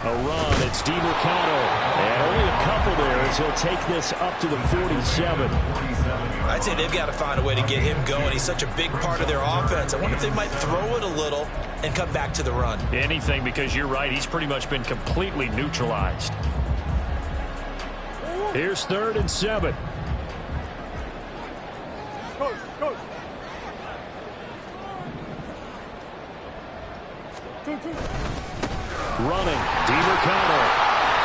A run, it's DiMercato, and only a couple there as he'll take this up to the 47. I'd say they've got to find a way to get him going. He's such a big part of their offense. I wonder if they might throw it a little and come back to the run. Anything, because you're right, he's pretty much been completely neutralized. Here's 3rd and 7. Running, DiMercato,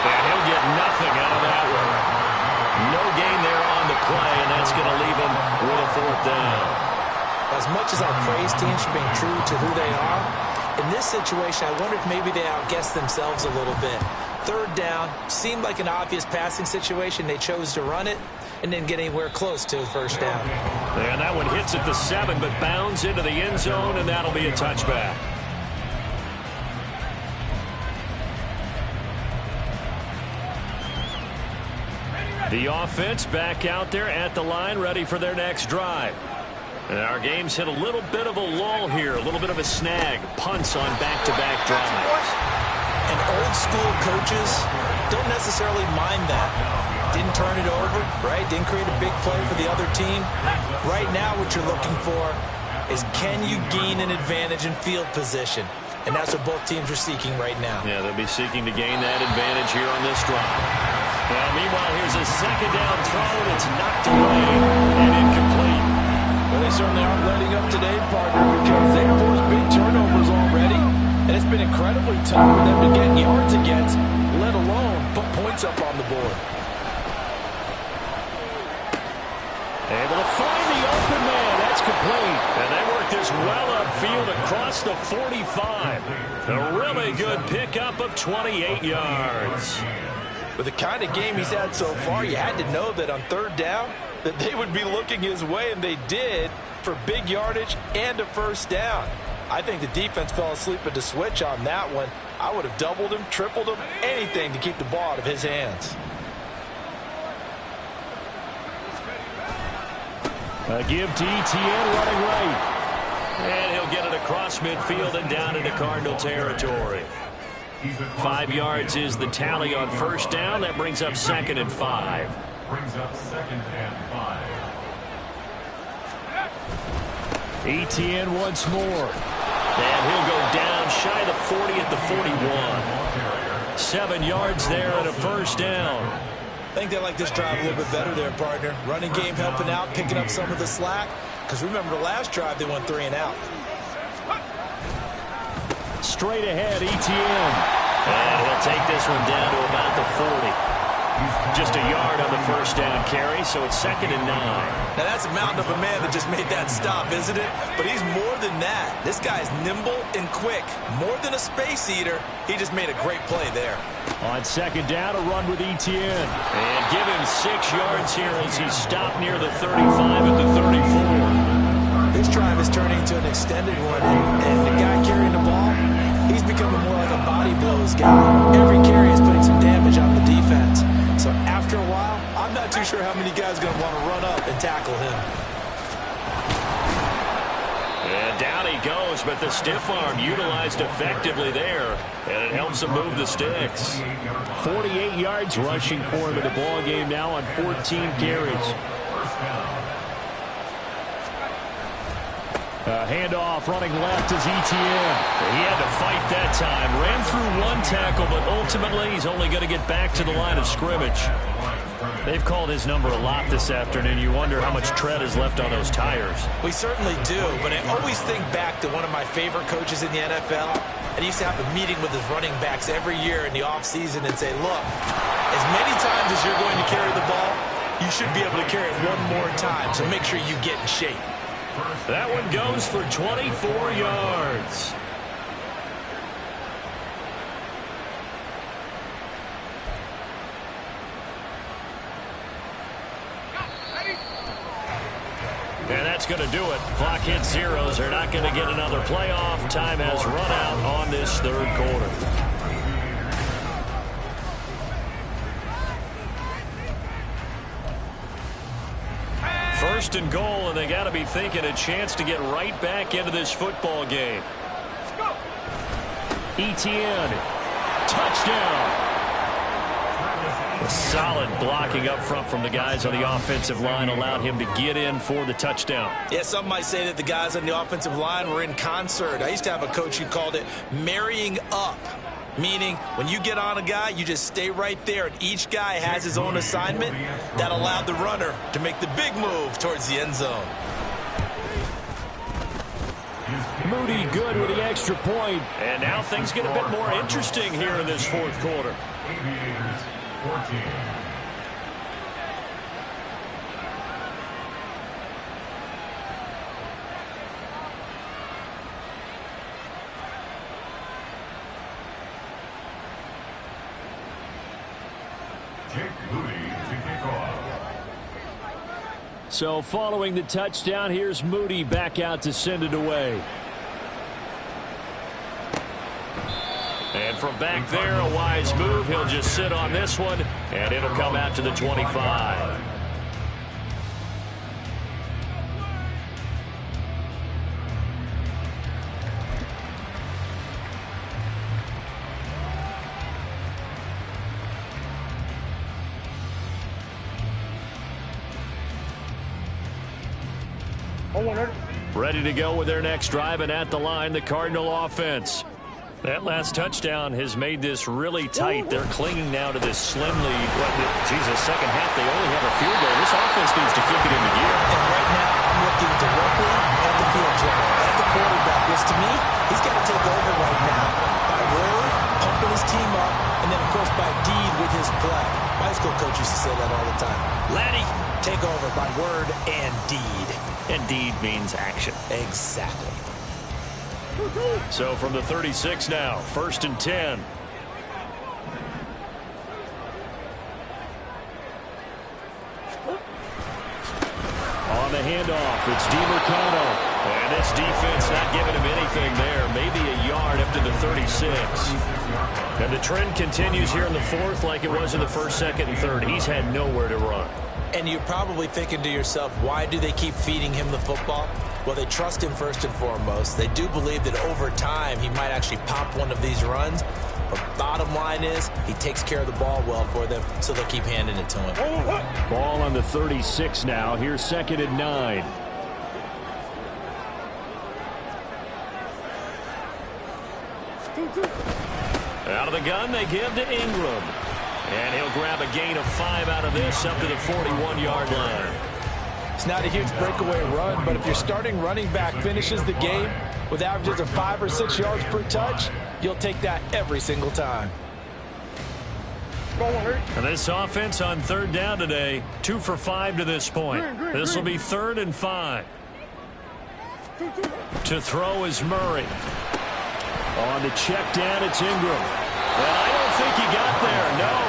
and he'll get nothing out of that one. No gain there on the play, and that's going to leave him with a 4th down. As much as I praise teams for being true to who they are, in this situation, I wonder if maybe they outguessed themselves a little bit. 3rd down, seemed like an obvious passing situation. They chose to run it and didn't get anywhere close to the 1st down. And that one hits at the 7, but bounds into the end zone, and that'll be a touchback. The offense back out there at the line, ready for their next drive. And our game's hit a little bit of a lull here, a little bit of a snag. Punts on back-to-back drives. And old-school coaches don't necessarily mind that. Didn't turn it over, right? Didn't create a big play for the other team. Right now what you're looking for is, can you gain an advantage in field position? And that's what both teams are seeking right now. Yeah, they'll be seeking to gain that advantage here on this drive. Well, meanwhile, here's a 2nd down throw. It's knocked away and incomplete. Well, they certainly aren't letting up today, partner, because they've forced big turnovers already. And it's been incredibly tough for them to get yards against, let alone put points up on the board. Able to find the open man. That's complete. And they work this well upfield across the 45. A really good pickup of 28 yards. With the kind of game he's had so far, you had to know that on 3rd down that they would be looking his way, and they did, for big yardage and a 1st down. I think the defense fell asleep at the switch on that one. I would have doubled him, tripled him, anything to keep the ball out of his hands. A give to Etienne running right. And he'll get it across midfield and down into Cardinal territory. 5 yards is the tally on 1st down. That brings up 2nd and 5. Etienne once more. And he'll go down shy of the 40 at the 41. 7 yards there and a 1st down. I think they like this drive a little bit better there, partner. Running game helping out, picking up some of the slack. Because remember, the last drive they went 3 and out. Straight ahead, Etienne. And he'll take this one down to about the 40. Just a yard on the 1st down carry, so it's 2nd and 9. Now that's a mountain of a man that just made that stop, isn't it? But he's more than that. This guy's nimble and quick. More than a space eater, he just made a great play there. On 2nd down, a run with Etienne. And give him 6 yards here as he stopped near the 35 at the 34. This drive is turning into an extended one, and the guy carrying the ball, he's becoming more like a body blows guy. Every carry is putting some damage on the defense. So after a while, I'm not too sure how many guys are going to want to run up and tackle him. And down he goes, but the stiff arm utilized effectively there, and it helps him move the sticks. 48 yards rushing for him in the ball game now on 14 carries. Handoff running left is Etienne. He had to fight that time. Ran through 1 tackle, but ultimately he's only going to get back to the line of scrimmage. They've called his number a lot this afternoon. You wonder how much tread is left on those tires. We certainly do, but I always think back to one of my favorite coaches in the NFL. And he used to have a meeting with his running backs every year in the offseason and say, look, as many times as you're going to carry the ball, you should be able to carry it 1 more time, so make sure you get in shape. That one goes for 24 yards. And that's going to do it. Clock hits zeros. They're not going to get another playoff. Time has run out on this 3rd quarter. First and goal, and they got to be thinking a chance to get right back into this football game. Etienne. Touchdown. A solid blocking up front from the guys on the offensive line allowed him to get in for the touchdown. Yeah, some might say that the guys on the offensive line were in concert. I used to have a coach who called it marrying up, meaning when you get on a guy, you just stay right there, and each guy has his own assignment. That allowed the runner to make the big move towards the end zone. Moody good with the extra point. And now things get a bit more interesting here in this fourth quarter. So following the touchdown, here's Moody back out to send it away. And from back there, a wise move. He'll just sit on this one, and it'll come out to the 25. Ready to go with their next drive, and at the line, the Cardinal offense. That last touchdown has made this really tight. They're clinging now to this slim lead. Jesus, second half, they only have a field goal. This offense needs to kick it into gear. And right now, I'm looking directly at the field general, at the quarterback, which to me, he's got to take over right now. By word, pumping his team up, and then, of course, by deed with his play. My school coach used to say that all the time. Laddie, take over by word and deed. And deed means action. Exactly. So from the 36 now, 1st and 10. On the handoff, it's DiMercado. And this defense not giving him anything there. Maybe a yard up to the 36. And the trend continues here in the fourth like it was in the first, second, and third. He's had nowhere to run. And you're probably thinking to yourself, why do they keep feeding him the football? Well, they trust him first and foremost. They do believe that over time he might actually pop one of these runs. But bottom line is he takes care of the ball well for them, so they'll keep handing it to him. Ball on the 36 now. Here's 2nd and 9. Out of the gun, they give to Ingram. And he'll grab a gain of 5 out of this up to the 41-yard line. It's not a huge breakaway run, but if your starting running back finishes the game with averages of 5 or 6 yards per touch, you'll take that every single time. And this offense on 3rd down today, 2 for 5 to this point. This will be 3rd and 5. To throw is Murray. On the check down, it's Ingram. And I don't think he got there, no.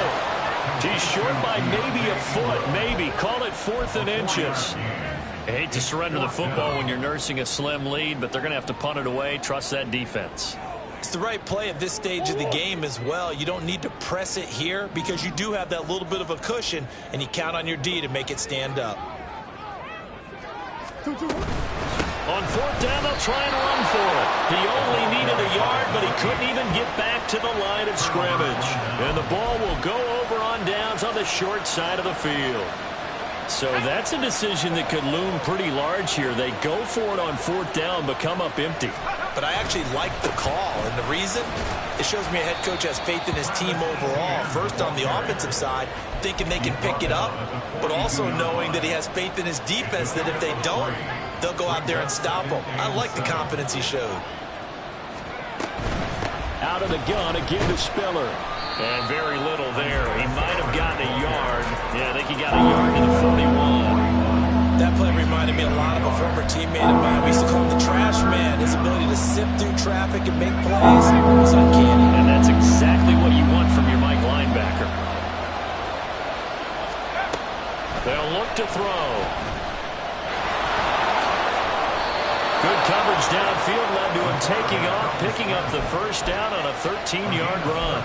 He's short by maybe a foot, maybe. Call it 4th and inches. I hate to surrender the football when you're nursing a slim lead, but they're going to have to punt it away. Trust that defense. It's the right play at this stage of the game as well. You don't need to press it here because you do have that little bit of a cushion, and you count on your D to make it stand up. On 4th down, they'll try and run for it. He only needed a yard, but he couldn't even get back to the line of scrimmage. And the ball will go over on downs on the short side of the field. So that's a decision that could loom pretty large here. They go for it on 4th down, but come up empty. But I actually like the call, and the reason? It shows me a head coach has faith in his team overall. First on the offensive side, thinking they can pick it up, but also knowing that he has faith in his defense that if they don't, they'll go out there and stop him. I like the confidence he showed. Out of the gun, again to Spiller. And very little there. He might have gotten a yard. Yeah, I think he got a yard to the 41. That play reminded me a lot of a former teammate of mine. We used to call him the trash man. His ability to sift through traffic and make plays was uncanny. And that's exactly what you want from your Mike linebacker. They'll look to throw. Good coverage downfield led to him taking off, picking up the 1st down on a 13-yard run.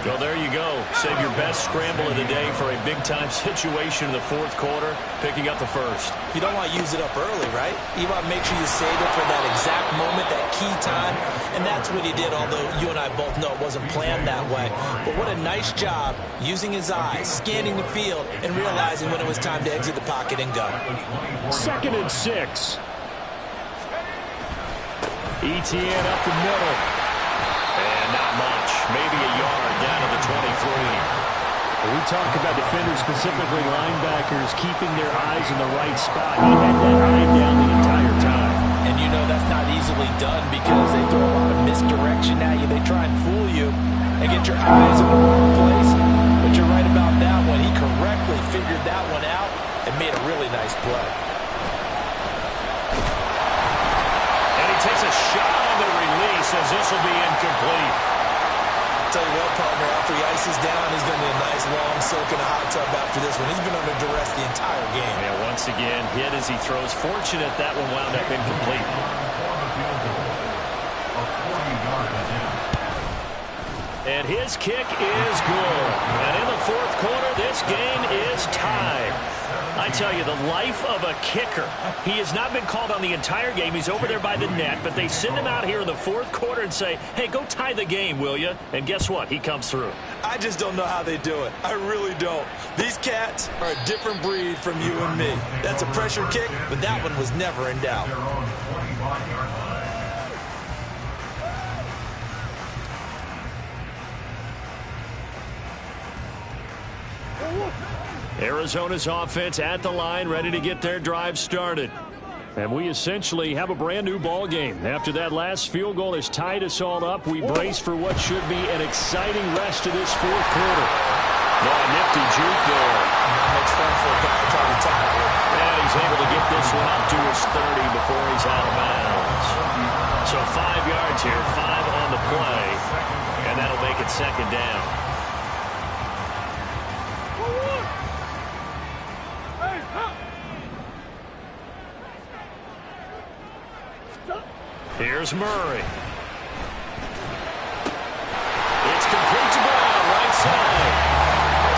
So there you you go. Save your best scramble of the day for a big-time situation in the fourth quarter, picking up the first. You don't want to use it up early, right? You want to make sure you save it for that exact moment, that key time, and that's what he did, although you and I both know it wasn't planned that way. But what a nice job using his eyes, scanning the field, and realizing when it was time to exit the pocket and go. 2nd and 6. Etienne up the middle. And not much. Maybe a yard down to the 23. When we talk about defenders, specifically linebackers, keeping their eyes in the right spot. He had that eye down the entire time. And you know that's not easily done because they throw a lot of misdirection at you. They try and fool you and get your eyes in the wrong place. But you're right about that one. He correctly figured that one out and made a really nice play. And he takes a shot on the release as this will be incomplete. Tell you what, partner, after he ices down, he's going to need a nice long soak in a hot tub after this one. He's been under duress the entire game. Yeah, once again, hit as he throws. Fortunate that one wound up incomplete. And his kick is good. And in the fourth quarter, this game is tied. I tell you, the life of a kicker. He has not been called on the entire game. He's over there by the net, but they send him out here in the fourth quarter and say, hey, go tie the game, will you? And guess what? He comes through. I just don't know how they do it. I really don't. These cats are a different breed from you and me. That's a pressure kick, but that one was never in doubt. Arizona's offense at the line, ready to get their drive started. And we essentially have a brand-new ball game. After that last field goal has tied us all up, we brace for what should be an exciting rest of this fourth quarter. Oh, nifty juke there. Not much fun for a guy trying to tackle. Yeah, he's able to get this one up to his 30 before he's out of bounds. So 5 yards here, 5 on the play, and that'll make it 2nd down. Here's Murray. It's complete to Brown, right side.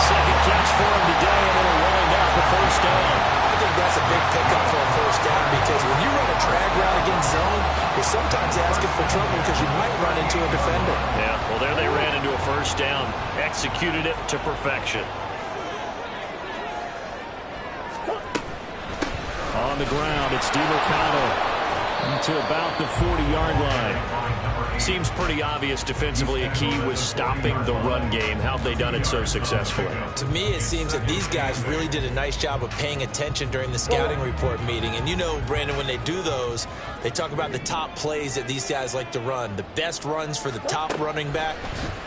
Second catch for him today, and it'll wind up the first down. I think that's a big pickup for a first down because when you run a drag route against zone, you're sometimes asking for trouble because you might run into a defender. Yeah, well, there they ran into a first down. Executed it to perfection. On the ground, it's DiMercado. To about the 40-yard line. Seems pretty obvious defensively a key was stopping the run game. How have they done it so successfully? To me, it seems that these guys really did a nice job of paying attention during the scouting report meeting. And you know, Brandon, when they do those, they talk about the top plays that these guys like to run. The best runs for the top running back,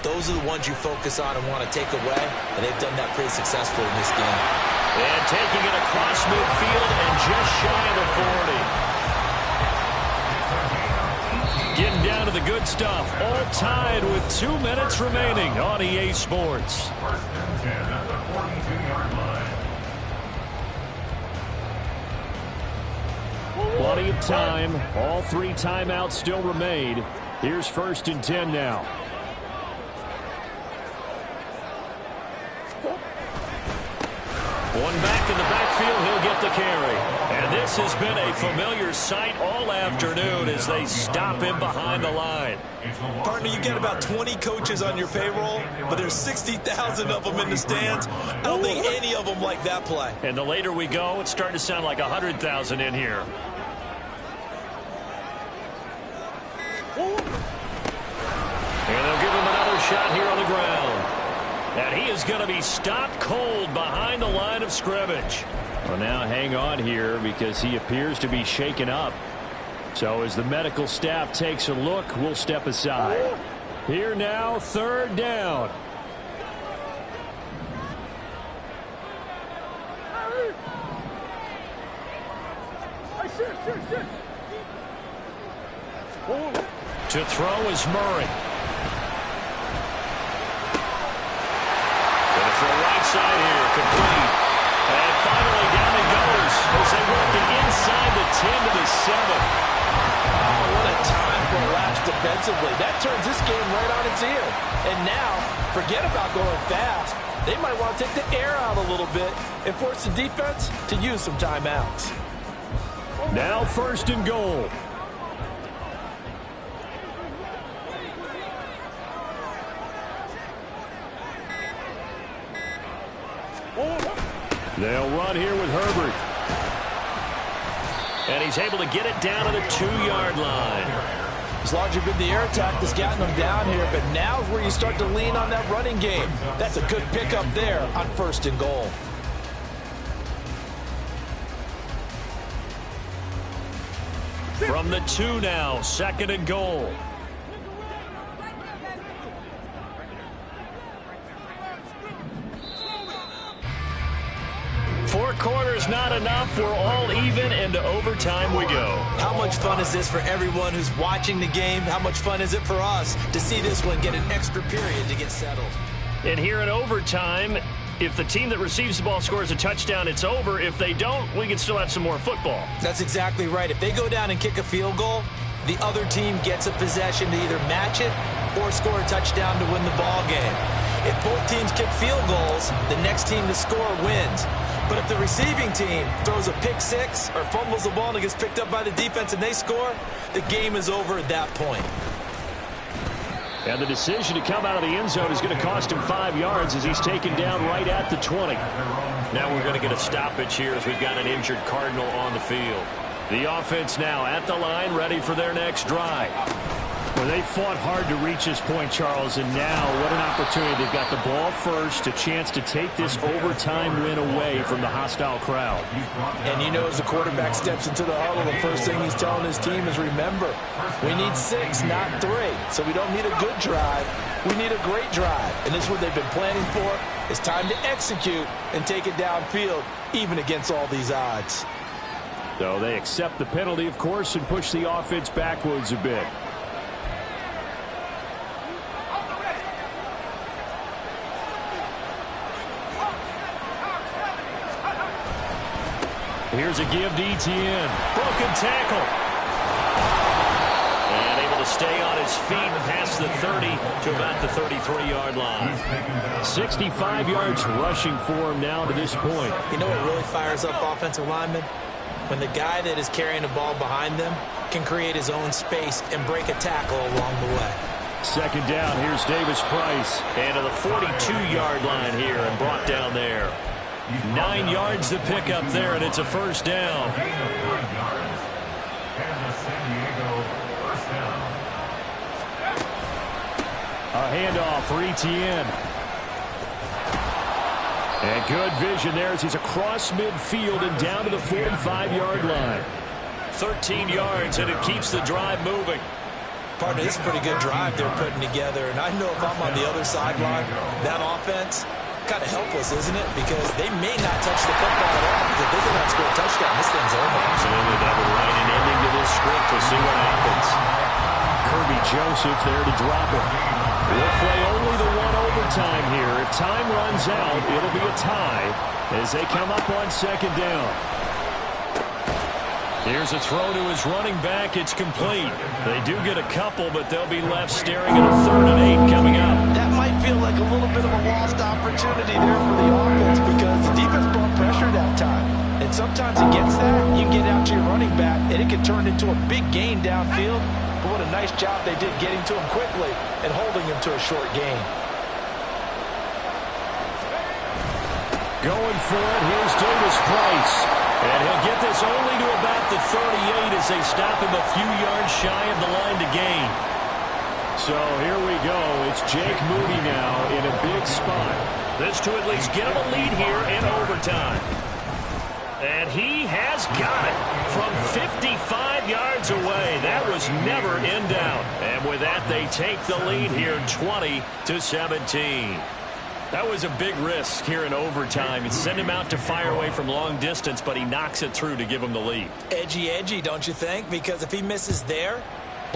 those are the ones you focus on and want to take away. And they've done that pretty successfully in this game. And taking it across midfield and just shy of the 40. Getting down to the good stuff. All tied with 2 minutes remaining on EA Sports. Plenty of time. All 3 timeouts still remain. Here's 1st and 10 now. One back in the backfield, he'll get the carry. And this has been a familiar sight all afternoon as they stop him behind the line. Partner, you get about 20 coaches on your payroll, but there's 60,000 of them in the stands. I don't think any of them like that play. And the later we go, it's starting to sound like 100,000 in here. And they'll give him another shot here on the ground. And he is going to be stopped cold behind the line of scrimmage. Well, now hang on here because he appears to be shaken up. So as the medical staff takes a look, we'll step aside. Here now, 3rd down. To throw is Murray. For right side here, complete. And finally down it goes as they work it inside the 10 to the 7. Oh, what a time for a last stops defensively. That turns this game right on its ear. And now, forget about going fast. They might want to take the air out a little bit and force the defense to use some timeouts. Now 1st and goal. They'll run here with Herbert. And he's able to get it down to the 2-yard line. It's largely been the air attack that's gotten them down here, but now is where you start to lean on that running game. That's a good pickup there on 1st and goal. From the 2 now, 2nd and goal. Four quarters not enough. We're all even, and to overtime we go. How much fun is this for everyone who's watching the game? How much fun is it for us to see this one get an extra period to get settled? And here in overtime, if the team that receives the ball scores a touchdown, it's over. If they don't, we can still have some more football. That's exactly right. If they go down and kick a field goal, the other team gets a possession to either match it or score a touchdown to win the ball game. If both teams kick field goals, the next team to score wins. But if the receiving team throws a pick six or fumbles the ball and it gets picked up by the defense and they score, the game is over at that point. And the decision to come out of the end zone is going to cost him 5 yards as he's taken down right at the 20. Now we're going to get a stoppage here as we've got an injured Cardinal on the field. The offense now at the line, ready for their next drive. Well, they fought hard to reach this point, Charles, and now what an opportunity. They've got the ball first, a chance to take this overtime win away from the hostile crowd. And you know, as the quarterback steps into the huddle, the first thing he's telling his team is, remember, we need 6, not 3. So we don't need a good drive. We need a great drive. And this is what they've been planning for. It's time to execute and take it downfield, even against all these odds. So they accept the penalty, of course, and push the offense backwards a bit. Here's a give to Etienne. Broken tackle. And able to stay on his feet past the 30 to about the 33-yard line. 65 yards rushing for him now to this point. You know what really fires up offensive linemen? When the guy that is carrying the ball behind them can create his own space and break a tackle along the way. 2nd down, here's Davis Price. And to the 42-yard line here and brought down there. 9 yards to pick up there, and it's a 1st down. A handoff for Etienne. And good vision there as he's across midfield and down to the 45-yard line. 13 yards, and it keeps the drive moving. Partner, this is a pretty good drive they're putting together, and I know if I'm on the other sideline, that offense, kind of helpless, isn't it? Because they may not touch the football at all. Because if they do not score a touchdown, this thing's over. Absolutely. That would write an ending to this script. We'll see what happens. Kirby Joseph there to drop it. We'll play only the one overtime here. If time runs out, it'll be a tie as they come up on 2nd down. Here's a throw to his running back. It's complete. They do get a couple, but they'll be left staring at a 3rd and 8 coming up. That might feel like a little bit of a lost opportunity there for the offense because the defense brought pressure that time. And sometimes against that, you can get out to your running back, and it can turn into a big gain downfield. But what a nice job they did getting to him quickly and holding him to a short gain. Going for it, here's Davis Price. And he'll get this only to about the 38 as they stop him a few yards shy of the line to gain. So here we go. It's Jake Moody now in a big spot. This to at least get him a lead here in overtime. And he has got it from 55 yards away. That was never in doubt. And with that, they take the lead here 20-17. That was a big risk here in overtime. It sent him out to fire away from long distance, but he knocks it through to give him the lead. Edgy, don't you think? Because if he misses there,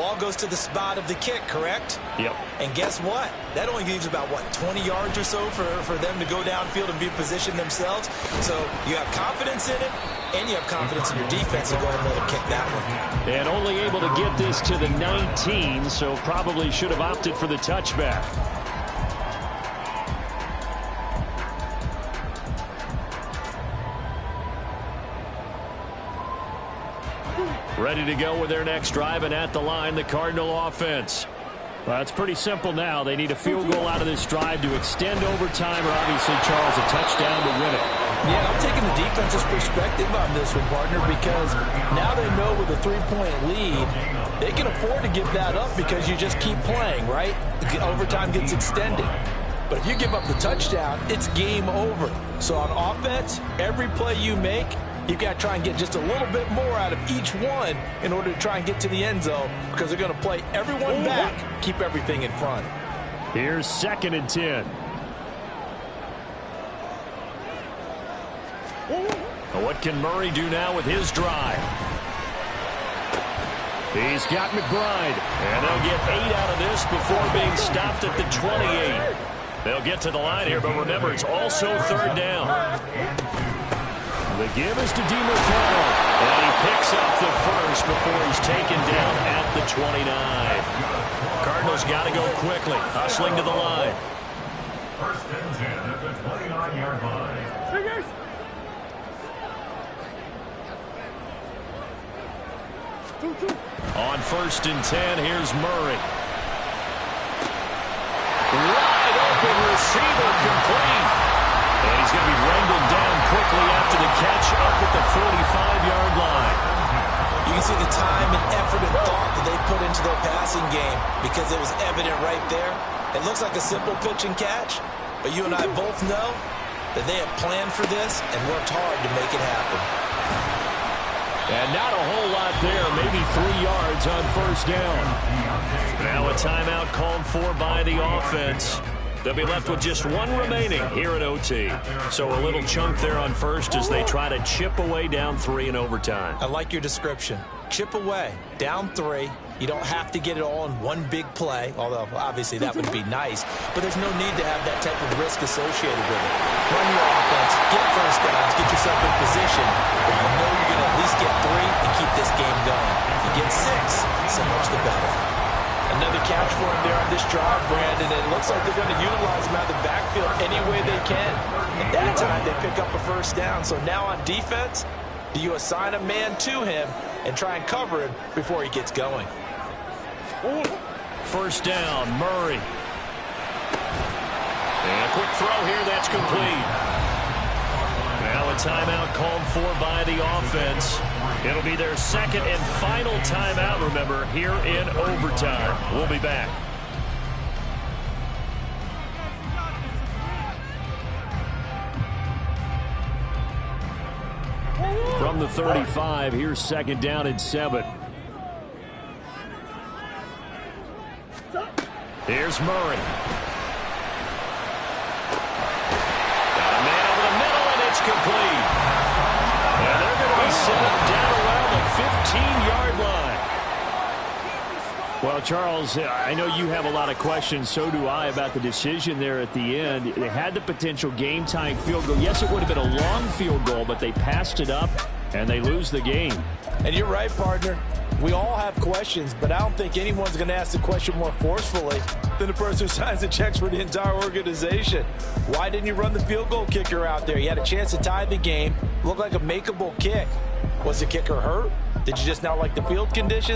Ball goes to the spot of the kick, correct? Yep. And guess what? That only leaves about, 20 yards or so for them to go downfield and be positioned themselves. So you have confidence in it, and you have confidence in your defense to go ahead and let them kick that one. And only able to get this to the 19, so probably should have opted for the touchback. Ready to go with their next drive, and at the line, the Cardinal offense. Well, it's pretty simple now. They need a field goal out of this drive to extend overtime, or obviously, Charles, a touchdown to win it. Yeah, I'm taking the defense's perspective on this one, partner, because now they know with a 3-point lead, they can afford to give that up because you just keep playing, right? Overtime gets extended. But if you give up the touchdown, it's game over. So on offense, every play you make, you've got to try and get just a little bit more out of each one in order to try and get to the end zone, because they're going to play everyone back, keep everything in front. Here's 2nd and 10. What can Murray do now with his drive? He's got McBride, and they'll get 8 out of this before being stopped at the 28. They'll get to the line here, but remember, it's also 3rd down. The give is to DeMarcano, and he picks up the first before he's taken down at the 29. Cardinals got to go quickly, hustling to the line. 1st and 10 at the 29-yard line. On 1st and 10, here's Murray. Wide open receiver, complete. And he's going to be wrangled down quickly after the catch up at the 45-yard line. You can see the time and effort and thought that they put into their passing game, because it was evident right there. It looks like a simple pitch and catch, but you and I both know that they have planned for this and worked hard to make it happen. And not a whole lot there, maybe 3 yards on 1st down. Now a timeout called for by the offense. They'll be left with just 1 remaining here at OT. So a little chunk there on 1st as they try to chip away down 3 in overtime. I like your description. Chip away, down 3. You don't have to get it all in one big play, although obviously that would be nice. But there's no need to have that type of risk associated with it. Run your offense, get 1st downs, get yourself in position where you know you're going to at least get 3 and keep this game going. If you get 6, so much the better. Another catch for him there on this drive, Brandon. And it looks like they're going to utilize him out of the backfield any way they can. At that time, they pick up a 1st down. So now on defense, do you assign a man to him and try and cover him before he gets going? 1st down, Murray. And a quick throw here, that's complete. Now a timeout called for by the offense. It'll be their 2nd and final timeout, remember, here in overtime. We'll be back. From the 35, here's 2nd down and 7. Here's Murray. Got a man over the middle, and it's complete. And they're going to be set up down around the 15-yard line. Well, Charles, I know you have a lot of questions. So do I about the decision there at the end. They had the potential game-tying field goal. Yes, it would have been a long field goal, but they passed it up, and they lose the game. And you're right, partner. We all have questions, but I don't think anyone's going to ask the question more forcefully than the person who signs the checks for the entire organization. Why didn't you run the field goal kicker out there? You had a chance to tie the game. Looked like a makeable kick. Was the kicker hurt? Did you just not like the field conditions?